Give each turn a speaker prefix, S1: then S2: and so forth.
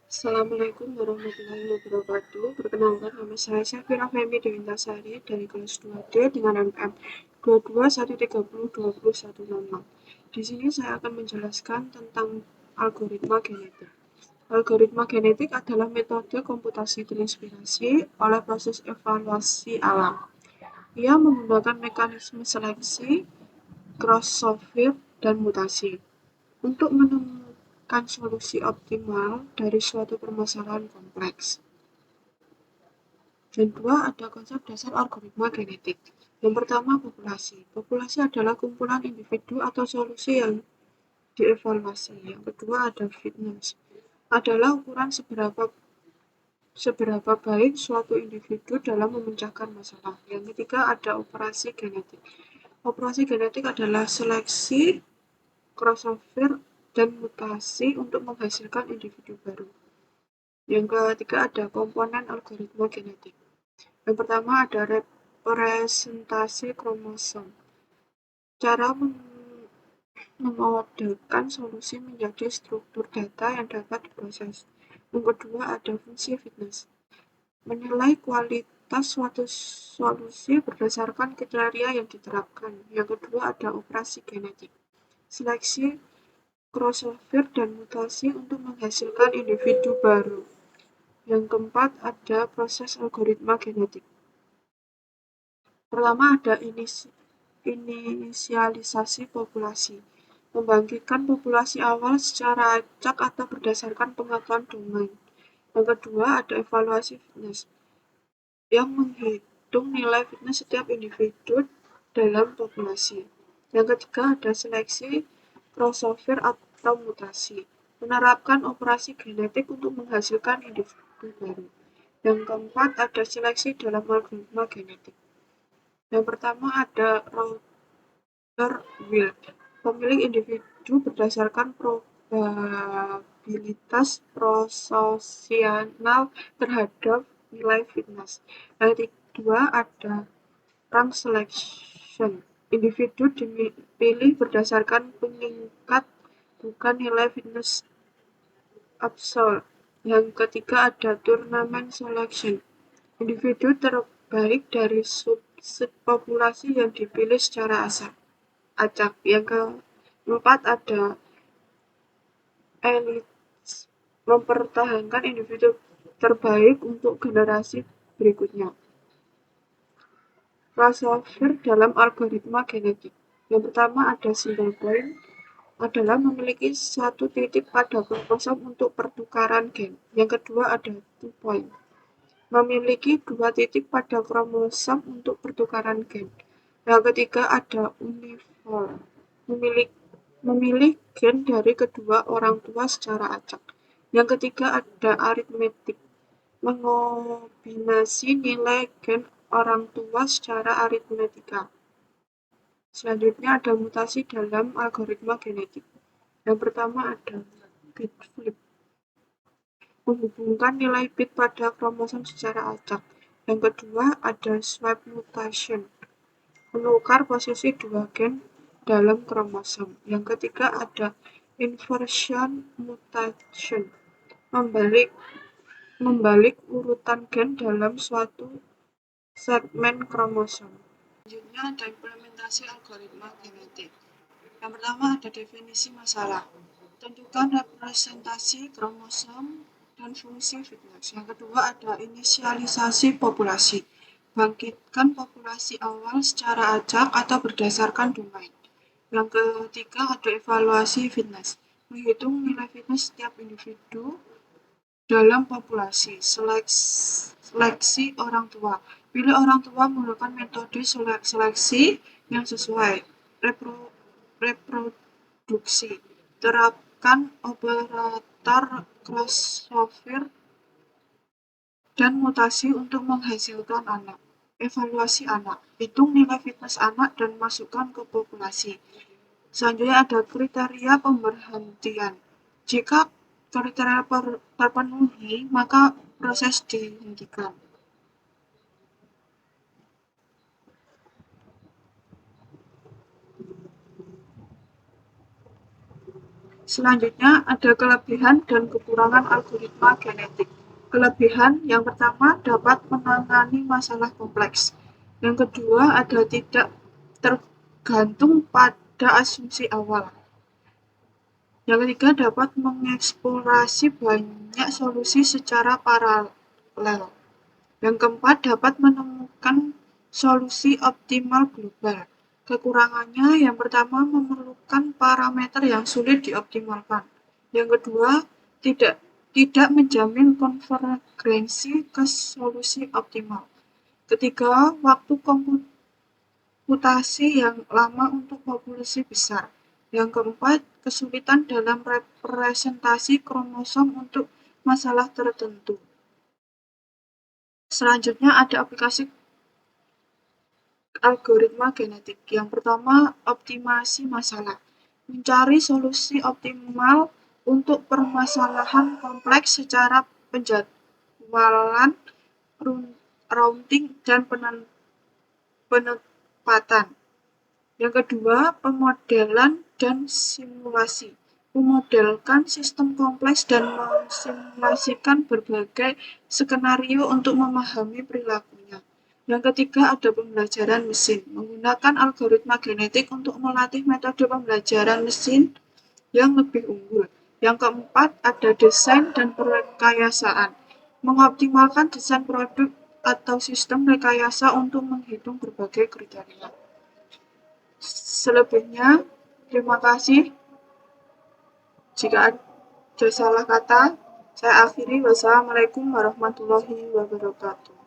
S1: Assalamualaikum warahmatullahi wabarakatuh. Perkenalkan, nama saya Syafira Femi Dewintasari dari kelas 2D dengan NPM 2213020106. Di sini saya akan menjelaskan tentang algoritma genetik. Algoritma genetik adalah metode komputasi terinspirasi oleh proses evaluasi alam. Ia menggunakan mekanisme seleksi, crossover, dan mutasi untuk menemukan solusi optimal dari suatu permasalahan kompleks. Dan dua, ada konsep dasar algoritma genetik. Yang pertama, populasi. Populasi adalah kumpulan individu atau solusi yang dievaluasi. Yang kedua, ada fitness. Adalah ukuran seberapa baik suatu individu dalam memecahkan masalah. Yang ketiga, ada operasi genetik. Operasi genetik adalah seleksi, crossover, dan mutasi untuk menghasilkan individu baru. Yang ketiga, ada komponen algoritma genetik. Yang pertama, ada representasi kromosom. Cara memodelkan solusi menjadi struktur data yang dapat diproses. Yang kedua, ada fungsi fitness. Menilai kualitas suatu solusi berdasarkan kriteria yang diterapkan. Yang kedua, ada operasi genetik. Seleksi, crossover, dan mutasi untuk menghasilkan individu baru. Yang keempat, ada proses algoritma genetik. Pertama, ada inisialisasi populasi. Membangkitkan populasi awal secara acak atau berdasarkan pengetahuan domain. Yang kedua, ada evaluasi fitness, yang menghitung nilai fitness setiap individu dalam populasi. Yang ketiga, ada seleksi, crossover, atau mutasi. Menerapkan operasi genetik untuk menghasilkan individu baru. Yang keempat, ada seleksi dalam algoritma genetik. Yang pertama, ada router will. Pemilih individu berdasarkan probabilitas proporsional terhadap nilai fitness. Yang kedua, ada rank selection. Individu dipilih berdasarkan peningkat, bukan nilai fitness absolut. Yang ketiga, ada tournament selection. Individu terbaik dari subset populasi yang dipilih secara acak. Yang keempat, ada elites, mempertahankan individu terbaik untuk generasi berikutnya. Crossover dalam algoritma genetik. Yang pertama, ada single point, adalah memiliki satu titik pada kromosom untuk pertukaran gen. Yang kedua, ada two point, memiliki dua titik pada kromosom untuk pertukaran gen. Yang ketiga, ada uniform, memilih gen dari kedua orang tua secara acak. Yang ketiga, ada aritmetik, mengombinasi nilai gen orang tua secara aritmetika. Selanjutnya, ada mutasi dalam algoritma genetik. Yang pertama, ada bit flip, menghubungkan nilai bit pada kromosom secara acak. Yang kedua, ada swap mutation, menukar posisi dua gen dalam kromosom. Yang ketiga, ada inversion mutation, membalik urutan gen dalam suatu segmen kromosom. Selanjutnya, ada implementasi algoritma genetik. Yang pertama, ada definisi masalah. Tentukan representasi kromosom dan fungsi fitness. Yang kedua, ada inisialisasi populasi. Bangkitkan populasi awal secara acak atau berdasarkan domain. Yang ketiga, ada evaluasi fitness. Menghitung nilai fitness setiap individu dalam populasi. Seleksi orang tua. Pilih orang tua menggunakan metode seleksi yang sesuai. Reproduksi. Terapkan operator crossover dan mutasi untuk menghasilkan anak. Evaluasi anak. Hitung nilai fitness anak dan masukkan ke populasi. Selanjutnya ada kriteria pemberhentian. Jika kriteria terpenuhi, maka proses dihentikan. Selanjutnya ada kelebihan dan kekurangan algoritma genetik. Kelebihan yang pertama dapat menangani masalah kompleks. Yang kedua ada tidak tergantung pada asumsi awal. Yang ketiga dapat mengeksplorasi banyak solusi secara paralel. Yang keempat dapat menemukan solusi optimal global. Kekurangannya yang pertama memerlukan parameter yang sulit dioptimalkan. Yang kedua tidak menjamin konvergensi ke solusi optimal. Ketiga, waktu komputasi yang lama untuk populasi besar. Yang keempat, kesulitan dalam representasi kromosom untuk masalah tertentu. Selanjutnya ada aplikasi algoritma genetik. Yang pertama, optimasi masalah. Mencari solusi optimal untuk permasalahan kompleks secara penjadwalan, routing, dan penempatan. Yang kedua, pemodelan dan simulasi. Memodelkan sistem kompleks dan mensimulasikan berbagai skenario untuk memahami perilakunya. Yang ketiga, ada pembelajaran mesin. Menggunakan algoritma genetik untuk melatih metode pembelajaran mesin yang lebih unggul. Yang keempat, ada desain dan perekayasaan. Mengoptimalkan desain produk atau sistem rekayasa untuk menghitung berbagai kriteria. Selebihnya, terima kasih. Jika ada salah kata, saya akhiri. Wassalamualaikum warahmatullahi wabarakatuh.